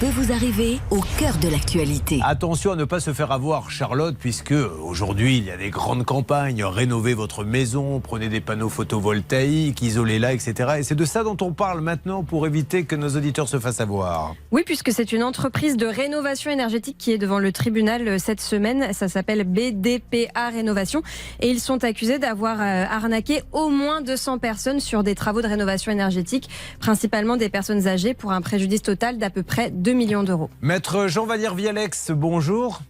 peut vous arriver au cœur de l'actualité. Attention à ne pas se faire avoir, Charlotte, puisque aujourd'hui il y a des grandes campagnes. Rénovez votre maison, prenez des panneaux photovoltaïques, isolez-la, etc. Et c'est de ça dont on parle maintenant pour éviter que nos auditeurs se fassent avoir. Oui, puisque c'est une entreprise de rénovation énergétique qui est devant le tribunal cette semaine. Ça s'appelle BDPA Rénovation. Et ils sont accusés d'avoir arnaqué au moins 200 personnes sur des travaux de rénovation énergétique, principalement des personnes âgées, pour un préjudice total d'à peu près 2 millions d'euros. Maître Jean-Vallière-Vialex, bonjour.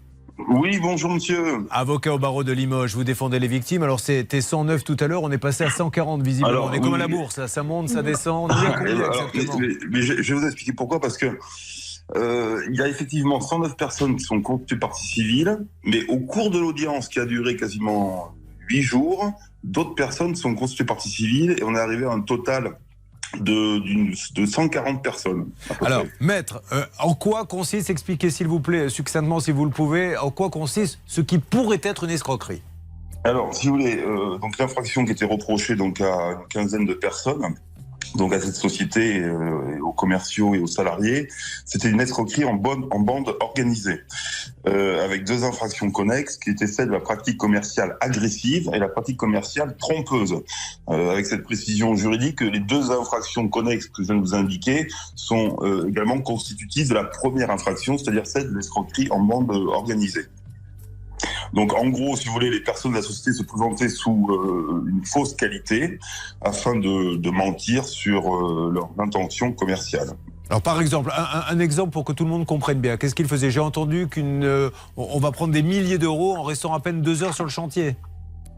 Oui, bonjour monsieur. Avocat au barreau de Limoges, vous défendez les victimes. Alors c'était 109 tout à l'heure, on est passé à 140 visiblement. Alors, on est comme à la bourse, là, ça monte, ça descend. On est à combien exactement ? Mais je vais vous expliquer pourquoi, parce que il y a effectivement 109 personnes qui sont constituées partie civile, mais au cours de l'audience qui a duré quasiment 8 jours, d'autres personnes sont constituées partie civile et on est arrivé à un total de 140 personnes. Alors, maître, en quoi consiste, expliquez s'il vous plaît, succinctement si vous le pouvez, en quoi consiste ce qui pourrait être une escroquerie ? Alors, si vous voulez, donc l'infraction qui était reprochée donc à une quinzaine de personnes, donc à cette société, aux commerciaux et aux salariés, c'était une escroquerie en bande organisée, avec deux infractions connexes qui étaient celles de la pratique commerciale agressive et la pratique commerciale trompeuse. Avec cette précision juridique, les deux infractions connexes que je viens de vous indiquer sont également constitutives de la première infraction, c'est-à-dire celle de l'escroquerie en bande organisée. Donc en gros, si vous voulez, les personnes de la société se présentaient sous une fausse qualité afin de mentir sur leurs intentions commerciales. Alors par exemple, un exemple pour que tout le monde comprenne bien, qu'est-ce qu'il faisait ? J'ai entendu on va prendre des milliers d'euros en restant à peine 2 heures sur le chantier.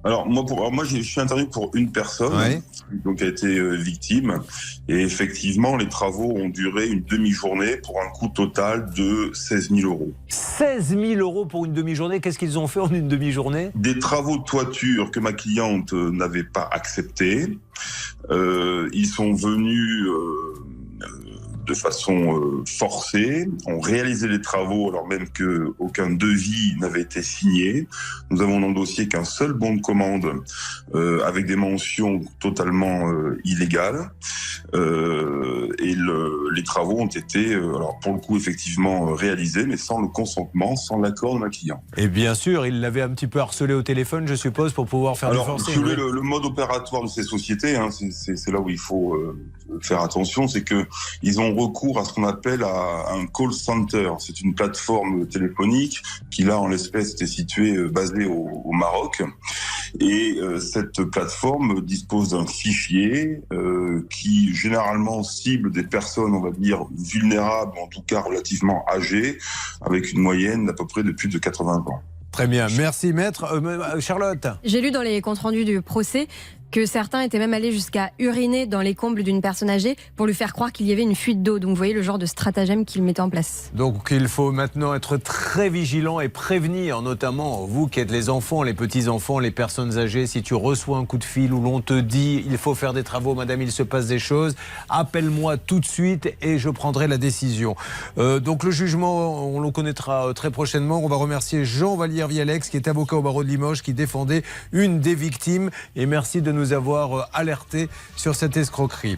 Alors moi je suis intervenu pour une personne, ouais, donc qui a été victime, et effectivement les travaux ont duré une demi-journée pour un coût total de 16 000 euros. 16 000 euros pour une demi-journée, qu'est-ce qu'ils ont fait en une demi-journée ? Des travaux de toiture que ma cliente n'avait pas acceptés. Ils sont venus de façon forcée, ont réalisé les travaux alors même qu'aucun devis n'avait été signé. Nous avons dans le dossier qu'un seul bon de commande avec des mentions totalement illégales. Et les travaux ont été, alors pour le coup, effectivement réalisés, mais sans le consentement, sans l'accord de ma cliente. Et bien sûr, il l'avait un petit peu harcelé au téléphone, je suppose, pour pouvoir faire du forcing. Si vous voulez, le mode opératoire de ces sociétés, hein, c'est là où il faut faire attention, c'est que ils ont recours à ce qu'on appelle un call center. C'est une plateforme téléphonique qui, là, en l'espèce, était située, basée au Maroc. Et cette plateforme dispose d'un fichier qui, généralement, cible des personnes, on va dire, vulnérables, en tout cas relativement âgées, avec une moyenne d'à peu près de plus de 80 ans. Très bien, merci maître. Charlotte ? J'ai lu dans les comptes rendus du procès que certains étaient même allés jusqu'à uriner dans les combles d'une personne âgée pour lui faire croire qu'il y avait une fuite d'eau. Donc vous voyez le genre de stratagème qu'ils mettaient en place. Donc il faut maintenant être très vigilant et prévenir, notamment vous qui êtes les enfants, les petits-enfants, les personnes âgées. Si tu reçois un coup de fil où l'on te dit il faut faire des travaux, madame, il se passe des choses, appelle-moi tout de suite et je prendrai la décision. Donc le jugement, on le connaîtra très prochainement. On va remercier Jean-Vallière-Vialex qui est avocat au barreau de Limoges, qui défendait une des victimes. Et merci de nous avoir alertés sur cette escroquerie.